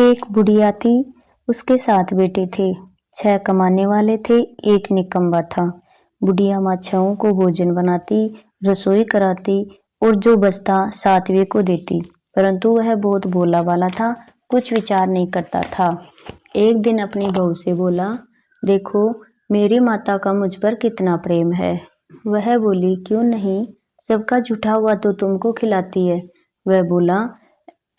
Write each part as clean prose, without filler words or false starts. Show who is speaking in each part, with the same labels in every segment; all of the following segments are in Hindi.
Speaker 1: एक बुढ़िया थी, उसके 7 बेटे थे। 6 कमाने वाले थे, एक निकम्मा था। बुढ़िया माँ 6 को भोजन बनाती, रसोई कराती और जो बचता 7वें को देती, परंतु वह बहुत भोला वाला था, कुछ विचार नहीं करता था। एक दिन अपनी बहू से बोला, देखो मेरी माता का मुझ पर कितना प्रेम है। वह बोली, क्यों नहीं, सबका जुटा हुआ तो तुमको खिलाती है। वह बोला,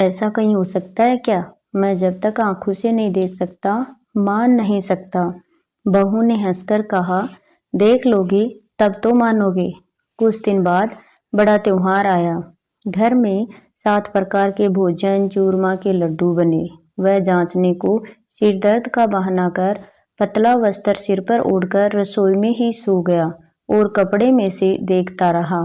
Speaker 1: ऐसा कहीं हो सकता है क्या? मैं जब तक आंखों से नहीं देख सकता मान नहीं सकता। बहू ने हंसकर कहा, देख लोगे तब तो मानोगे। कुछ दिन बाद बड़ा त्योहार आया। घर में 7 प्रकार के भोजन, चूरमा के लड्डू बने। वह जांचने को सिर दर्द का बहाना कर पतला वस्त्र सिर पर ओढ़कर रसोई में ही सो गया और कपड़े में से देखता रहा।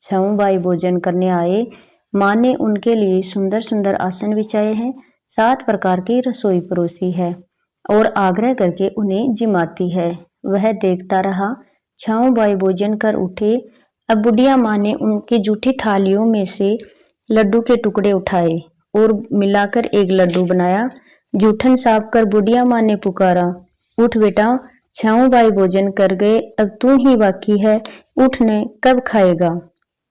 Speaker 1: 6 भाई भोजन करने आए। माँ ने उनके लिए सुंदर सुंदर आसन बिछाए हैं, 7 प्रकार की रसोई परोसी है और आग्रह करके उन्हें जिमाती है। वह देखता रहा। 6 भाई भोजन कर उठे। अब बुढ़िया माँ ने उनकी जूठी थालियों में से लड्डू के टुकड़े उठाए और मिलाकर एक लड्डू बनाया। जूठन साफ कर बुढ़िया माँ ने पुकारा, उठ बेटा, 6 भाई भोजन कर गए, अब तू ही बाकी है, उठने कब खाएगा?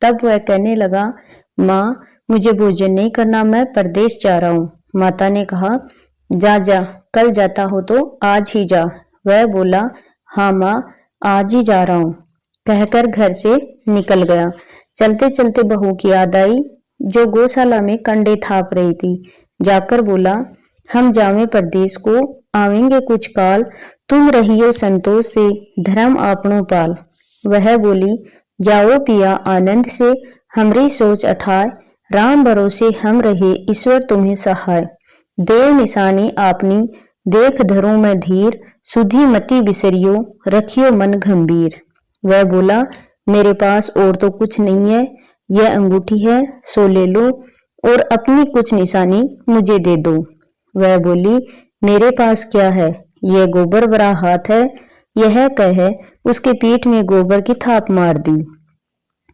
Speaker 1: तब वह कहने लगा, माँ मुझे भोजन नहीं करना, मैं परदेश जा रहा हूँ। माता ने कहा, जा जा, कल जाता हो तो आज ही जा। वह बोला, हाँ माँ आज ही जा रहा हूँ, कहकर घर से निकल गया। चलते चलते बहू की याद आई, जो गौशाला में कंडे थाप रही थी। जाकर बोला, हम जावें परदेश को, आवेंगे कुछ काल, तुम रहियो संतोष से, धर्म आपनो पाल। वह बोली, जाओ पिया आनंद से, हमरी सोच अठाए, राम भरोसे हम रहे, ईश्वर तुम्हें सहाय। देव निशानी आपनी, देख धरो मैं धीर, सुधी मति बिसरियो, रखियो मन गंभीर। वह बोला, मेरे पास और तो कुछ नहीं है, यह अंगूठी है, सो ले लो और अपनी कुछ निशानी मुझे दे दो। वह बोली, मेरे पास क्या है, यह गोबर भरा हाथ है। यह कह उसके पीठ में गोबर की थाप मार दी।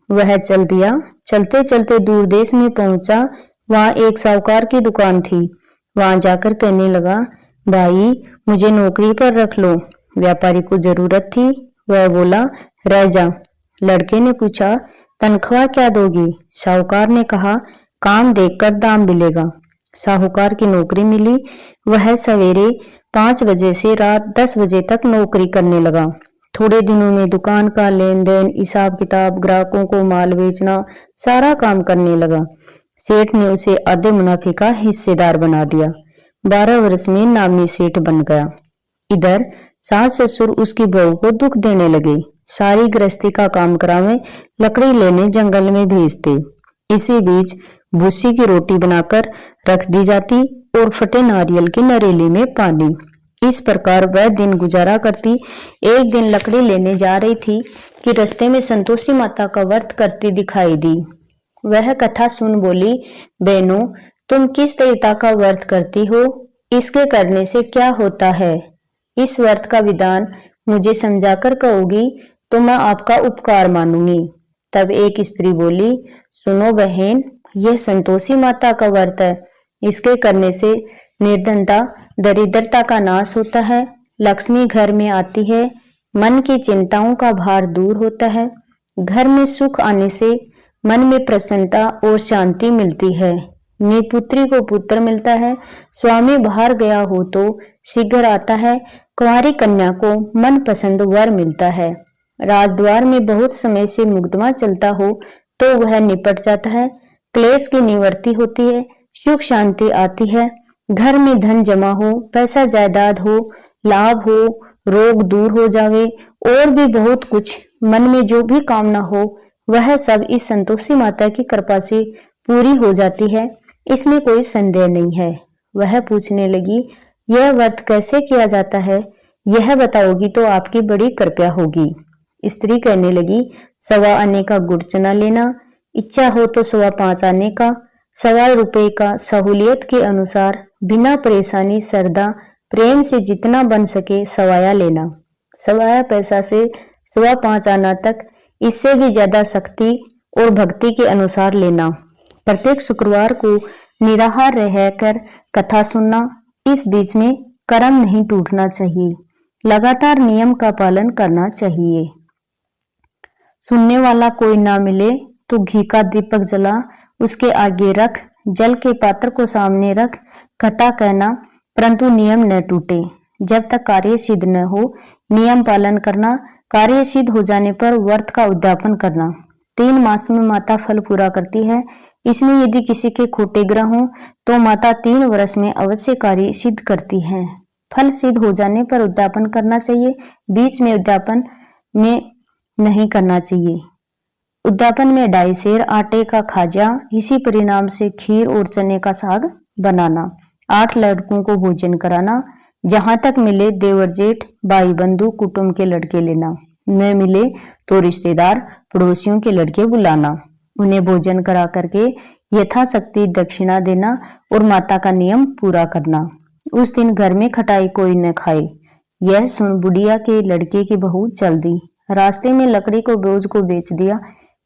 Speaker 1: वह चल दिया। चलते चलते दूर देश में पहुंचा। वहां एक साहूकार की दुकान थी। वहां जाकर कहने लगा, भाई मुझे नौकरी पर रख लो, व्यापारी को जरूरत थी। वह बोला, रह जा। लड़के ने पूछा, तनख्वाह क्या दोगी? साहूकार ने कहा, काम देखकर दाम मिलेगा। साहूकार की नौकरी मिली। वह सवेरे 5 बजे से रात 10 बजे तक नौकरी करने लगा। थोड़े दिनों में दुकान का लेन देन, हिसाब किताब, ग्राहकों को माल बेचना, सारा काम करने लगा। सेठ ने उसे आधे मुनाफे का हिस्सेदार बना दिया। 12 वर्ष में नामी सेठ बन गया। इधर सास ससुर उसकी बहू को दुख देने लगे। सारी गृहस्थी का काम करावे, लकड़ी लेने जंगल में भेजते। इसी बीच भूसी की रोटी बनाकर रख दी जाती और फटे नारियल की नरेली में पानी। इस प्रकार वह दिन गुजारा करती। एक दिन लकड़ी लेने जा रही थी कि रास्ते में संतोषी माता का व्रत करती दिखाई दी। वह कथा सुन बोली, बहनों तुम किस देवता का व्रत करती हो? इसके करने से क्या होता है? इस व्रत का विधान मुझे समझाकर कहोगी तो मैं आपका उपकार मानूंगी। तब एक स्त्री बोली, सुनो बहन, यह संतोषी माता का व्रत है। इसके करने से निर्धनता, दरिद्रता का नाश होता है, लक्ष्मी घर में आती है, मन की चिंताओं का भार दूर होता है, घर में सुख आने से मन में प्रसन्नता और शांति मिलती है, निपुत्री को पुत्र मिलता है, स्वामी बाहर गया हो तो शीघ्र आता है, कुंवारी कन्या को मन पसंद वर मिलता है, राजद्वार में बहुत समय से मुकदमा चलता हो तो वह निपट जाता है, क्लेश की निवृत्ति होती है, सुख शांति आती है, घर में धन जमा हो, पैसा जायदाद हो, लाभ हो, रोग दूर हो जावे और भी बहुत कुछ, मन में जो भी कामना हो वह सब इस संतोषी माता की कृपा से पूरी हो जाती है। इसमें कोई संदेह नहीं है। वह पूछने लगी, यह व्रत कैसे किया जाता है? यह बताओगी तो आपकी बड़ी कृपा होगी। स्त्री कहने लगी, 1.25 आने का गुड़ चना लेना, इच्छा हो तो 5.25 आने का, 1.25 रुपए का सहूलियत के अनुसार बिना परेशानी श्रद्धा प्रेम से जितना बन सके सवाया लेना, 1.25 पैसा से 5.25 आना तक, इससे भी ज्यादा शक्ति और भक्ति के अनुसार लेना। प्रत्येक शुक्रवार को निराहार रहकर कथा सुनना, इस बीच में कर्म नहीं टूटना चाहिए, लगातार नियम का पालन करना चाहिए। सुनने वाला कोई ना मिले तो घी का दीपक जला उसके आगे रख, जल के पात्र को सामने रख, कथा कहना परंतु नियम न टूटे। जब तक कार्य सिद्ध न हो नियम पालन करना, कार्य सिद्ध हो जाने पर व्रत का उद्यापन करना। 3 मास में माता फल पूरा करती है। इसमें यदि किसी के खोटे ग्रह हों तो माता 3 वर्ष में अवश्य कार्य सिद्ध करती है। फल सिद्ध हो जाने पर उद्यापन करना चाहिए, बीच में उद्यापन में नहीं करना चाहिए। उद्यापन में डाई सेर, आटे का खाजा, इसी परिणाम से खीर और चने का साग बनाना, 8 लड़कों को भोजन कराना, जहां तक मिले देवर जेठ भाई बंधु कुटुंब के लड़के लेना, न मिले तो रिश्तेदार पड़ोसियों के लड़के बुलाना, उन्हें भोजन करा करके यथाशक्ति दक्षिणा देना और माता का नियम पूरा करना। उस दिन घर में खटाई कोई न खाए। यह सुन बुढ़िया के लड़के की बहू चल दी। रास्ते में लकड़ी को बोझ को बेच दिया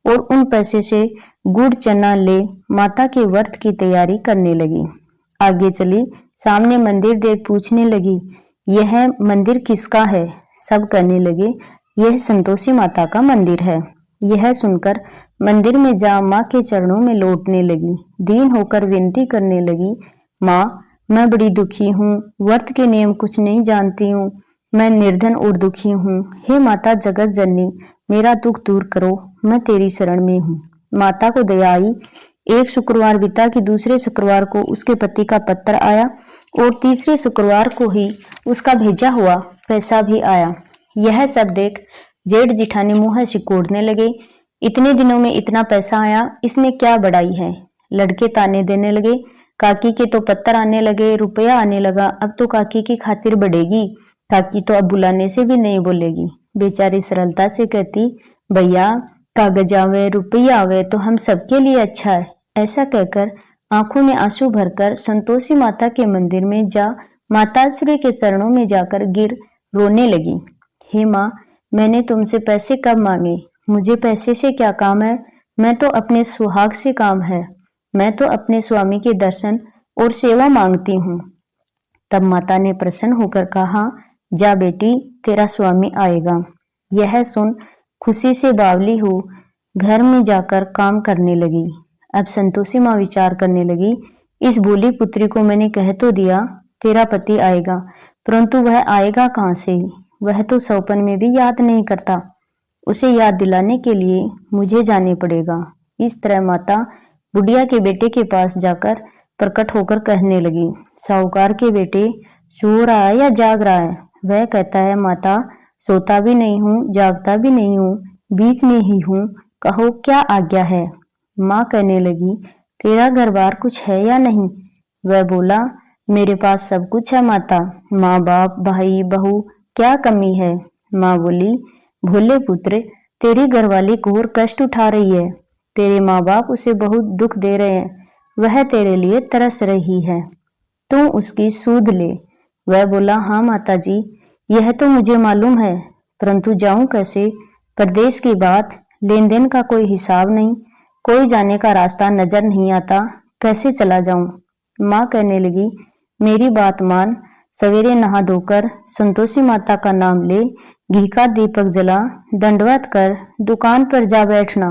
Speaker 1: और उन पैसे से गुड़ चना ले माता के व्रत की तैयारी करने लगी। आगे चली, सामने मंदिर देख पूछने लगी, यह मंदिर किसका है? सब कहने लगे, यह संतोषी माता का मंदिर है। यह सुनकर मंदिर में जा माँ के चरणों में लौटने लगी। दीन होकर विनती करने लगी, माँ मैं बड़ी दुखी हूँ, व्रत के नियम कुछ नहीं जानती हूँ, मैं निर्धन और दुखी हूँ। हे माता जगत जननी, मेरा दुख दूर करो, मैं तेरी शरण में हूँ। माता को दया आई। एक शुक्रवार बीता कि दूसरे शुक्रवार को उसके पति का पत्र आया और तीसरे शुक्रवार को ही उसका भेजा हुआ पैसा भी आया। यह सब देख जेठ जिठानी मुंह सिकोड़ने लगे, इतने दिनों में इतना पैसा आया, इसमें क्या बड़ाई है। लड़के ताने देने लगे, काकी के तो पत्थर आने लगे, रुपया आने लगा, अब तो काकी की खातिर बढ़ेगी, काकी तो अब बुलाने से भी नहीं बोलेगी। बेचारी सरलता से कहती, भैया कागज आवे रुपया आवे तो हम सबके लिए अच्छा है। ऐसा कहकर आंखों में आंसू भरकर संतोषी माता के मंदिर में जा माताश्री के चरणों में जाकर गिर रोने लगी। हे माँ, मैंने तुमसे पैसे कब मांगे? मुझे पैसे से क्या काम है? मैं तो अपने सुहाग से काम है, मैं तो अपने स्वामी के दर्शन और सेवा मांगती हूँ। तब माता ने प्रसन्न होकर कहा, जा बेटी, तेरा स्वामी आएगा। यह सुन खुशी से बावली हो घर में जाकर काम करने लगी। अब संतोषी माँ विचार करने लगी, इस भोली पुत्री को मैंने कह तो दिया तेरा पति आएगा, परंतु वह आएगा कहाँ से? वह तो सौपन में भी याद नहीं करता। उसे याद दिलाने के लिए मुझे जाने पड़ेगा। इस तरह माता बुढ़िया के बेटे के पास जाकर प्रकट होकर कहने लगी, साहूकार के बेटे, सो रहा है या जाग रहा है? वह कहता है, माता सोता भी नहीं हूँ, जागता भी नहीं हूँ, बीच में ही हूँ, कहो क्या आज्ञा है? माँ कहने लगी, तेरा घर बार कुछ है या नहीं? वह बोला, मेरे पास सब कुछ है माता, माँ बाप भाई बहू, क्या कमी है? माँ बोली, भोले पुत्र, तेरी घरवाली घोर कष्ट उठा रही है, तेरे माँ बाप उसे बहुत दुख दे रहे हैं, वह तेरे लिए तरस रही है, तू उसकी सूध ले। वह बोला, हाँ माता जी, यह तो मुझे मालूम है, परंतु जाऊं कैसे? परदेश की बात, लेन देन का कोई हिसाब नहीं, कोई जाने का रास्ता नजर नहीं आता, कैसे चला जाऊं? माँ कहने लगी, मेरी बात मान, सवेरे नहा धोकर संतोषी माता का नाम ले, घी का दीपक जला, दंडवत कर, दुकान पर जा बैठना,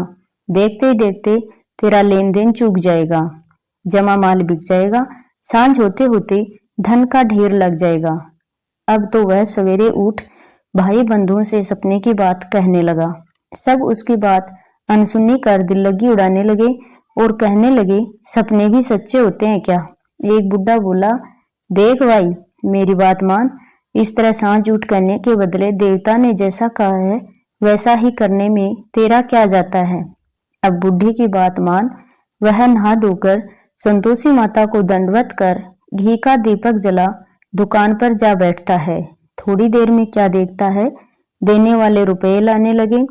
Speaker 1: देखते ही देखते तेरा लेन देन चूक जाएगा, जमा माल बिक जाएगा, सांझ होते होते धन का ढेर लग जाएगा। अब तो वह सवेरे उठ भाई बंधुओं से सपने की बात कहने लगा। सब उसकी बात अनसुनी कर दिल लगी उड़ाने लगे और कहने लगे, सपने भी सच्चे होते हैं क्या? एक बुढ़ा बोला, देख भाई, मेरी बात मान, इस तरह सांझ उठ करने के बदले देवता ने जैसा कहा है वैसा ही करने में तेरा क्या जाता है? अब बुढ़ी की बात मान, वह नहा धोकर संतोषी माता को दंडवत कर घी का दीपक जला दुकान पर जा बैठता है। थोड़ी देर में क्या देखता है, देने वाले रुपए लाने लगे,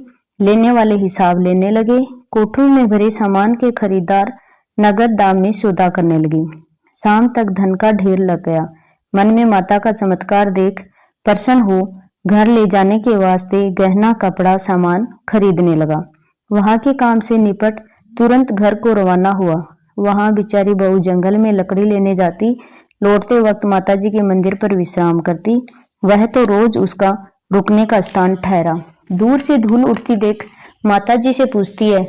Speaker 1: लेने वाले हिसाब लेने लगे, कोठों में भरे सामान के खरीदार नगद दाम में सौदा करने लगे। शाम तक धन का ढेर लग गया। मन में माता का चमत्कार देख प्रसन्न हो घर ले जाने के वास्ते गहना कपड़ा सामान खरीदने लगा। वहां के काम से निपट तुरंत घर को रवाना हुआ। वहां बेचारी बहू जंगल में लकड़ी लेने जाती, लौटते वक्त माताजी के मंदिर पर विश्राम करती। वह तो रोज उसका रुकने का स्थान ठहरा। दूर से धूल उड़ती देख माताजी से पूछती है,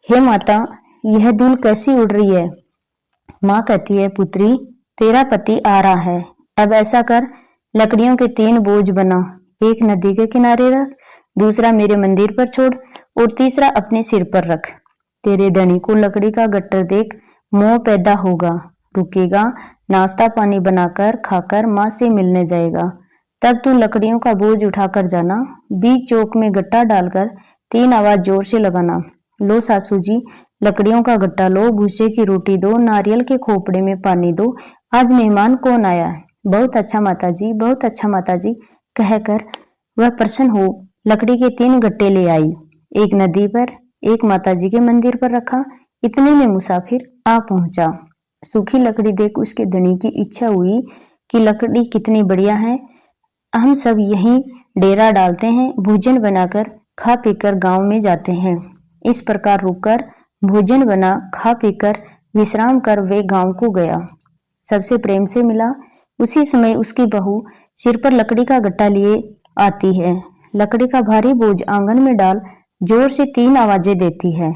Speaker 1: हे माता, यह धूल कैसी उड़ रही है? माँ कहती है, पुत्री, तेरा पति आ रहा है। अब ऐसा कर, लकड़ियों के 3 बोझ बना, एक नदी के किनारे रख, दूसरा मेरे मंदिर पर छोड़ और तीसरा अपने सिर पर रख। तेरे धनी को लकड़ी का गट्टर देख मोह पैदा होगा, रुकेगा, नाश्ता पानी बनाकर खाकर माँ से मिलने जाएगा। तब तू लकड़ियों का बोझ उठाकर जाना, बीच चौक में गट्टा डालकर 3 आवाज जोर से लगाना, लो सासू जी, लकड़ियों का गट्टा लो, भूसे की रोटी दो, नारियल के खोपड़े में पानी दो, आज मेहमान कौन आया है? बहुत अच्छा माताजी, बहुत अच्छा माताजी कहकर वह प्रसन्न हो लकड़ी के 3 गट्टे ले आई। एक नदी पर, एक माताजी के मंदिर पर रखा। इतने में मुसाफिर आ पहुंचा। सूखी लकड़ी देख उसके धनी की इच्छा हुई कि लकड़ी कितनी बढ़िया है, हम सब यहीं डेरा डालते हैं, भोजन बनाकर खा पीकर गांव में जाते हैं। इस प्रकार रुककर भोजन बना, खा पीकर विश्राम कर वे गांव को गया। सबसे प्रेम से मिला। उसी समय उसकी बहू सिर पर लकड़ी का गट्टा लिए आती है। लकड़ी का भारी बोझ आंगन में डाल जोर से 3 आवाजें देती है,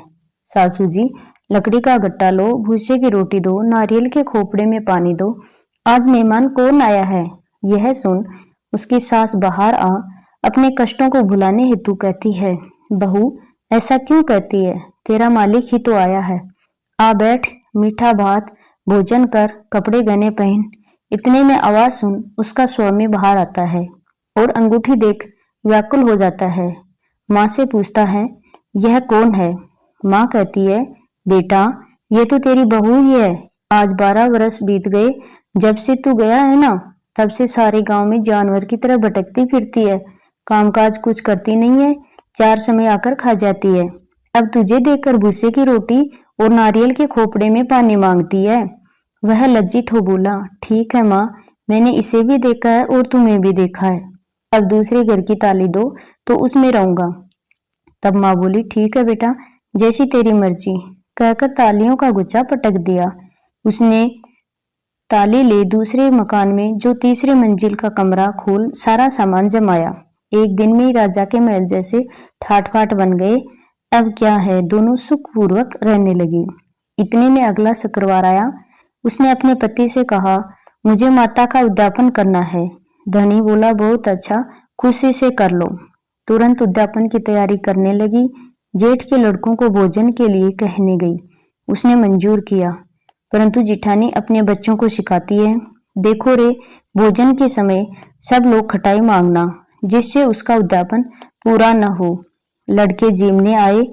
Speaker 1: सासू जी, लकड़ी का गट्टा लो, भूसे की रोटी दो, नारियल के खोपड़े में पानी दो, आज मेहमान कौन आया है? यह सुन उसकी सास बाहर आ अपने कष्टों को भुलाने हेतु कहती है, बहू, ऐसा क्यों कहती है? तेरा मालिक ही तो आया है। आ बैठ, मीठा भात भोजन कर, कपड़े गहने पहन। इतने में आवाज सुन उसका स्वामी बाहर आता है और अंगूठी देख व्याकुल हो जाता है। माँ से पूछता है, यह कौन है? माँ कहती है, बेटा, ये तो तेरी बहू ही है। आज 12 वर्ष बीत गए जब से तू गया है ना, तब से सारे गांव में जानवर की तरह भटकती फिरती है, कामकाज कुछ करती नहीं है, 4 समय आकर खा जाती है। अब तुझे देखकर भूसे की रोटी और नारियल के खोपड़े में पानी मांगती है। वह लज्जित हो बोला, ठीक है माँ, मैंने इसे भी देखा है और तुम्हें भी देखा है। अब दूसरे घर की ताली दो तो उसमें रहूंगा। तब माँ बोली, ठीक है बेटा, जैसी तेरी मर्जी, कहकर तालियों का गुच्छा पटक दिया। उसने ताली ले दूसरे मकान में जो तीसरे मंजिल का कमरा खोल सारा सामान जमाया। एक दिन में ही राजा के महल जैसे ठाट बाट बन गए। अब क्या है, दोनों सुखपूर्वक रहने लगे। इतने में अगला शुक्रवार आया। उसने अपने पति से कहा, मुझे माता का उद्यापन करना है। धनी बोला, बहुत अच्छा, खुशी से कर लो। तुरंत उद्यापन की तैयारी करने लगी। जेठ के लड़कों को भोजन के लिए कहने गई। उसने मंजूर किया, परंतु जिठानी अपने बच्चों को सिखाती है, देखो रे, भोजन के समय सब लोग खटाई मांगना, जिससे उसका उद्यापन पूरा न हो। लड़के जीमने आए,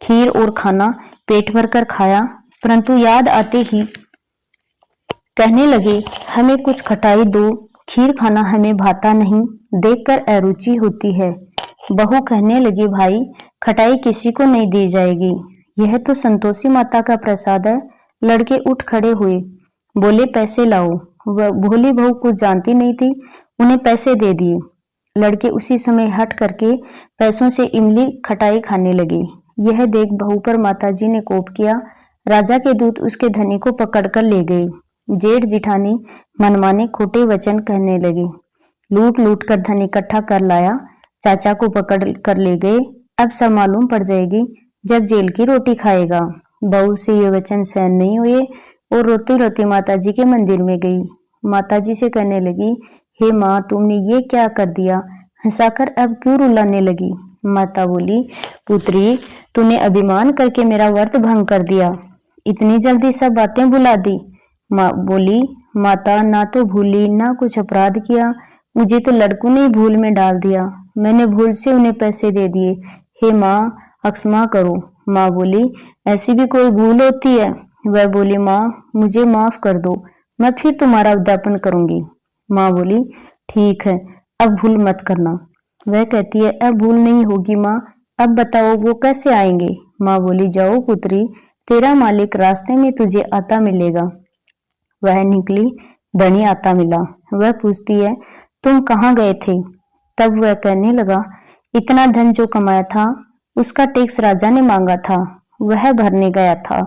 Speaker 1: खीर और खाना पेट भर कर खाया, परंतु याद आते ही कहने लगे, हमें कुछ खटाई दो, खीर खाना हमें भाता नहीं, देखकर अरुचि होती है। बहू कहने लगी, भाई, खटाई किसी को नहीं दी जाएगी, यह तो संतोषी माता का प्रसाद है। लड़के उठ खड़े हुए, बोले, पैसे लाओ। वह भोली बहू कुछ जानती नहीं थी, उन्हें पैसे दे दिए। लड़के उसी समय हट करके पैसों से इमली खटाई खाने लगे। यह देख बहू पर माताजी ने कोप किया। राजा के दूत उसके धनी को पकड़कर ले गए। जेठ जिठानी मनमाने खोटे वचन कहने लगे। लूट लूट कर धन इकट्ठा कर लाया, चाचा को पकड़ कर ले गए। अब सब मालूम पड़ जाएगी जब जेल की रोटी खाएगा। बहू से ये वचन सहन नहीं हुए और रोती रोती माताजी के मंदिर में गई। माताजी से कहने लगी, हे माँ, तुमने ये क्या कर दिया? हंसाकर अब क्यों रुलाने लगी? माता बोली, पुत्री, तूने अभिमान करके मेरा व्रत भंग कर दिया, इतनी जल्दी सब बातें भुला दी। माँ बोली, माता, ना तो भूली ना कुछ अपराध किया, मुझे तो लड़कों ने भूल में डाल दिया, मैंने भूल से उन्हें पैसे दे दिए। हे माँ, अक्षमा करो। माँ बोली, ऐसी भी कोई भूल होती है? वह बोली, माँ, मुझे माफ कर दो, मैं फिर तुम्हारा उद्यापन करूंगी। माँ बोली, ठीक है, अब भूल मत करना। वह कहती है, अब भूल नहीं होगी माँ, अब बताओ वो कैसे आएंगे? माँ बोली, जाओ पुत्री, तेरा मालिक रास्ते में तुझे आता मिलेगा। वह निकली, धनी आता मिला। वह पूछती है, तुम कहाँ गए थे? तब वह कहने लगा, इतना धन जो कमाया था उसका टैक्स राजा ने मांगा था, वह भरने गया था।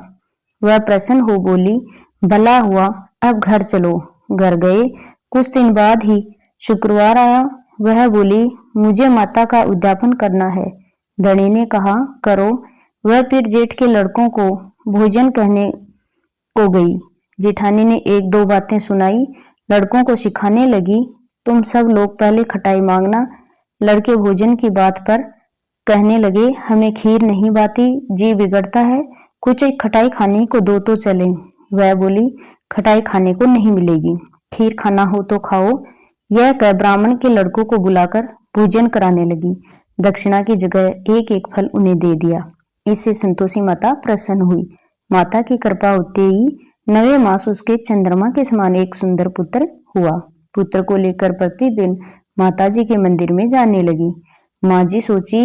Speaker 1: वह प्रसन्न हो बोली, भला हुआ, अब घर चलो। घर गए। कुछ दिन बाद ही शुक्रवार आया। वह बोली, मुझे माता का उद्यापन करना है। धनी ने कहा, करो। वह फिर जेठ के लड़कों को भोजन कहने को गई। जेठानी ने एक दो बातें सुनाई, लड़कों को सिखाने लगी, तुम सब लोग पहले खटाई मांगना। लड़के भोजन की बात पर कहने लगे, हमें खीर नहीं बाती, जी बिगड़ता है, कुछ एक खटाई खाने को दो तो चले। वह बोली, खटाई खाने को नहीं मिलेगी, खीर खाना हो तो खाओ। यह कह ब्राह्मण के लड़कों को बुलाकर भोजन कराने लगी। दक्षिणा की जगह एक एक फल उन्हें दे दिया। इससे संतोषी माता प्रसन्न हुई। माता की कृपा होते ही 9वें मास उसके चंद्रमा के समान एक सुंदर पुत्र हुआ। पुत्र को लेकर प्रतिदिन माताजी के मंदिर में जाने लगी। माँ जी सोची,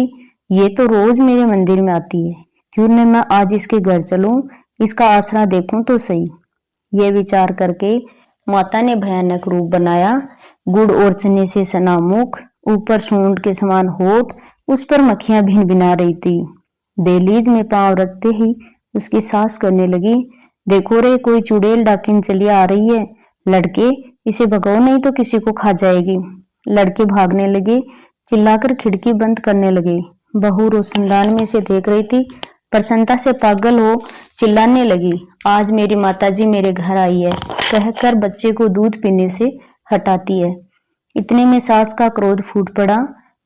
Speaker 1: ये तो रोज मेरे मंदिर में आती है, क्यों न मैं आज इसके घर चलूं, इसका आसरा देखूं तो सही। ये विचार करके माता ने भयानक रूप बनाया। गुड़ और चने से सना मुख, ऊपर सूंड के समान होठ, उस पर मक्खियां भिन भिना रही थी। दहलीज में पांव रखते ही उसकी सास करने लगी, देखो रे, कोई चुड़ैल डाकिन चली आ रही है, लड़के इसे भगाओ नहीं तो किसी को खा जाएगी। लड़के भागने लगे, चिल्लाकर खिड़की बंद करने लगे। बहू रोशनदान में से देख रही थी, प्रसन्नता से पागल हो चिल्लाने लगी, आज मेरी माताजी मेरे घर आई है, कहकर बच्चे को दूध पीने से हटाती है। इतने में सास का क्रोध फूट पड़ा,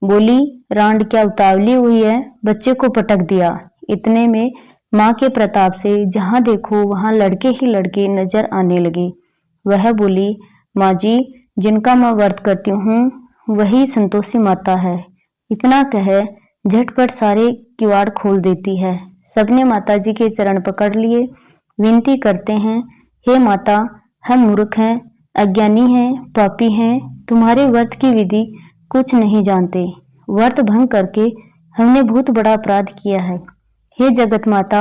Speaker 1: बोली, रांड क्या उतावली हुई है, बच्चे को पटक दिया। इतने में माँ के प्रताप से जहां देखो वहां लड़के ही लड़के नजर आने लगे। वह बोली, माँ जी, जिनका मैं व्रत करती हूँ वही संतोषी माता है। इतना कह झटपट सारे किवाड़ खोल देती है। सबने माताजी के चरण पकड़ लिए, विनती करते हैं, हे माता, हम मूर्ख हैं, अज्ञानी हैं, पापी हैं, तुम्हारे व्रत की विधि कुछ नहीं जानते। व्रत भंग करके हमने बहुत बड़ा अपराध किया है। हे जगत माता,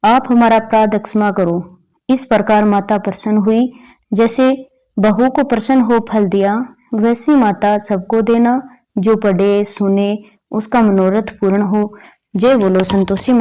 Speaker 1: आप हमारा अपराध क्षमा करो। इस प्रकार माता प्रसन्न हुई। जैसे बहू को प्रसन्न हो फल दिया, वैसी माता सबको देना, जो पढ़े सुने उसका मनोरथ पूर्ण हो। जय बोलो संतोषी।